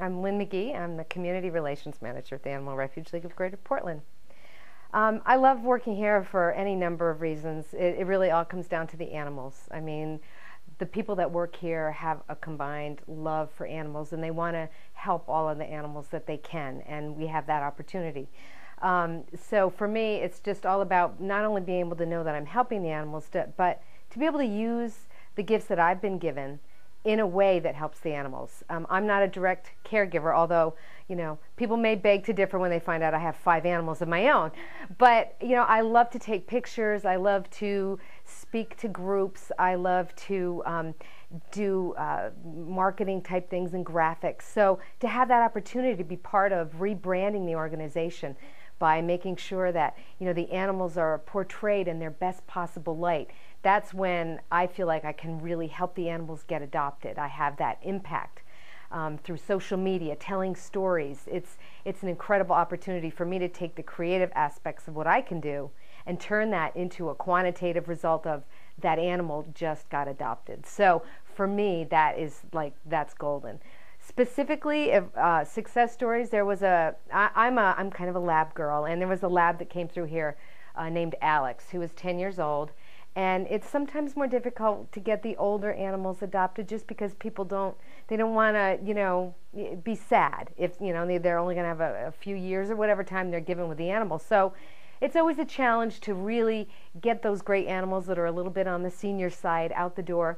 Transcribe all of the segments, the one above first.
I'm Lynn McGee. I'm the Community Relations Manager at the Animal Refuge League of Greater Portland. I love working here for any number of reasons. It really all comes down to the animals. I mean, the people that work here have a combined love for animals, and they want to help all of the animals that they can, and we have that opportunity. So for me, it's just all about not only being able to know that I'm helping the animals, but to be able to use the gifts that I've been given in a way that helps the animals. I'm not a direct caregiver, although, you know, people may beg to differ when they find out I have 5 animals of my own. But, you know, I love to take pictures. I love to speak to groups. I love to do marketing type things and graphics. So to have that opportunity to be part of rebranding the organization by making sure that, you know, the animals are portrayed in their best possible light, that's when I feel like I can really help the animals get adopted. I have that impact through social media, telling stories. It's an incredible opportunity for me to take the creative aspects of what I can do and turn that into a quantitative result of that animal just got adopted. So for me, that's golden. Specifically, success stories, there was I'm kind of a lab girl, and there was a lab that came through here named Alex, who was 10 years old. And it's sometimes more difficult to get the older animals adopted just because people don't want to, you know, be sad if, you know, they're only going to have a few years or whatever time they're given with the animal. So it's always a challenge to really get those great animals that are a little bit on the senior side out the door.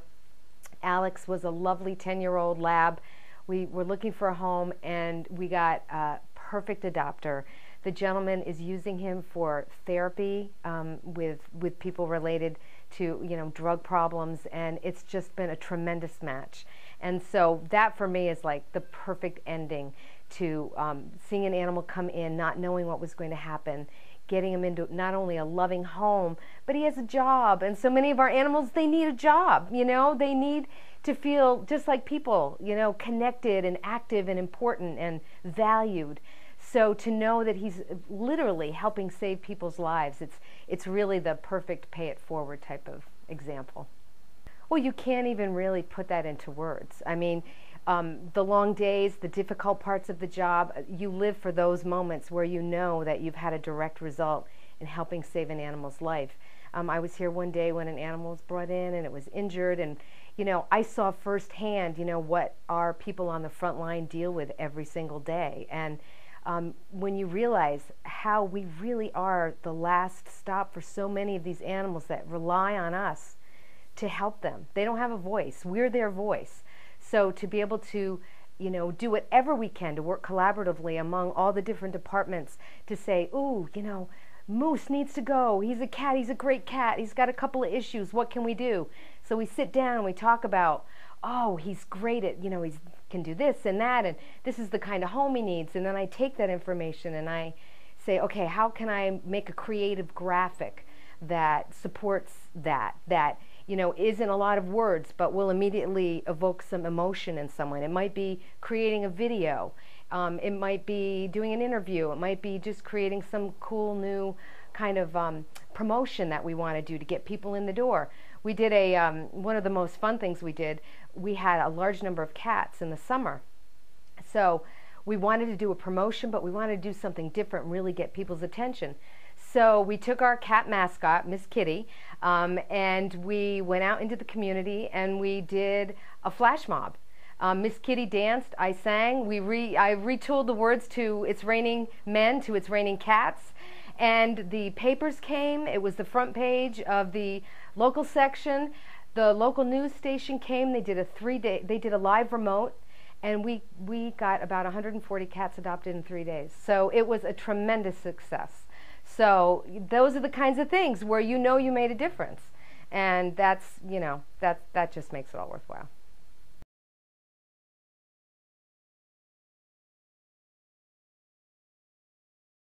Alex was a lovely 10-year-old lab. We were looking for a home, and we got a perfect adopter. The gentleman is using him for therapy with people related to, you know, drug problems, and it's just been a tremendous match. And so that for me is like the perfect ending to seeing an animal come in, not knowing what was going to happen, getting him into not only a loving home, but he has a job. And so many of our animals, they need a job, you know, they need to feel just like people, you know, connected and active and important and valued. So to know that he's literally helping save people's lives, it's really the perfect pay it forward type of example. Well, you can't even really put that into words. I mean, the long days, the difficult parts of the job, you live for those moments where you know that you've had a direct result in helping save an animal's life. I was here one day when an animal was brought in and it was injured, and you know, I saw firsthand, you know, what our people on the front line deal with every single day. And when you realize how we really are the last stop for so many of these animals that rely on us to help them. They don't have a voice. We're their voice. So to be able to, you know, do whatever we can to work collaboratively among all the different departments to say, ooh, you know, Moose needs to go. He's a cat. He's a great cat. He's got a couple of issues. What can we do? So we sit down and we talk about, oh, he's great at, you know, he can do this and that, and this is the kind of home he needs. And then I take that information and I say, okay, how can I make a creative graphic that supports that, you know, isn't a lot of words, but will immediately evoke some emotion in someone. It might be creating a video. It might be doing an interview. It might be just creating some cool new kind of promotion that we want to do to get people in the door. We did one of the most fun things we did. We had a large number of cats in the summer. So we wanted to do a promotion, but we wanted to do something different and really get people's attention. So we took our cat mascot, Miss Kitty, and we went out into the community and we did a flash mob. Miss Kitty danced, I sang, I retooled the words to It's Raining Men to It's Raining Cats, and the papers came. It was the front page of the local section. The local news station came. They did a live remote, and we got about 140 cats adopted in 3 days. So it was a tremendous success. So those are the kinds of things where you know you made a difference, and that's, you know, that just makes it all worthwhile.